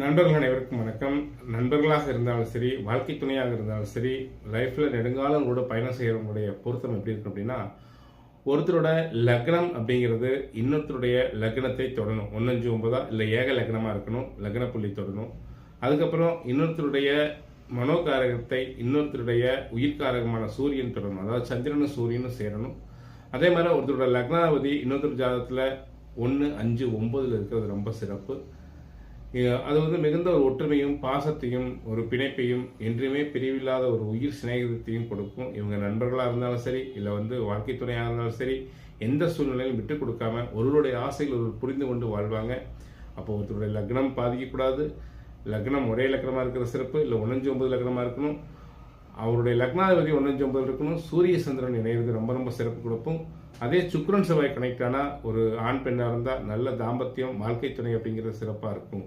நண்பர்கள் அனைவருக்கும் வணக்கம். நண்பர்களாக இருந்தாலும் சரி, வாழ்க்கை துணையாக இருந்தாலும் சரி, லைஃப்ல நெடுங்காலம் கூட பயணம் செய்யறவங்களுடைய பொருத்தம் எப்படி இருக்கு அப்படின்னா, ஒருத்தரோட லக்னம் அப்படிங்கிறது இன்னொருத்தருடைய லக்னத்தை தொடணும். 159 இல்லை ஏக லக்னமா இருக்கணும், லக்ன புள்ளி தொடணும். அதுக்கப்புறம் இன்னொருத்தருடைய மனோகாரகத்தை இன்னொருத்தருடைய உயிர்காரகமான சூரியன் தொடணும். அதாவது சந்திரனும் சூரியனும் சேரணும். அதே மாதிரி ஒருத்தரோட லக்னாவதி இன்னொருத்தர் ஜாதகத்தில் 1, 5, 9 இருக்கிறது ரொம்ப சிறப்பு. அது மிகுந்த ஒரு ஒற்றுமையும் பாசத்தையும் ஒரு பிணைப்பையும் என்றுமே பிரிவில்லாத ஒரு உயிர் சிநேகிதத்தையும் கொடுக்கும். இவங்க நண்பர்களாக இருந்தாலும் சரி, இல்லை வாழ்க்கை துணையாக இருந்தாலும் சரி, எந்த சூழ்நிலையிலும் விட்டு கொடுக்காம ஒருவருடைய ஆசைகள் ஒரு புரிந்து கொண்டு வாழ்வாங்க. அப்போ ஒருத்தருடைய லக்னம் பாதிக்கக்கூடாது. லக்னம் ஒரே லக்னமாக இருக்கிற சிறப்பு, இல்லை 159 லக்னமாக இருக்கணும். அவருடைய லக்னாதிபதி 159 இருக்கணும். சூரிய சந்திரன் இணையிறது ரொம்ப ரொம்ப சிறப்பு கொடுக்கும். அதே சுக்கிரன் செவ்வாய் கனெக்ட் ஆனால் ஒரு ஆண் பெண்ணாக இருந்தால் நல்ல தாம்பத்தியம் வாழ்க்கை துணை அப்படிங்கிறது சிறப்பாக இருக்கும்.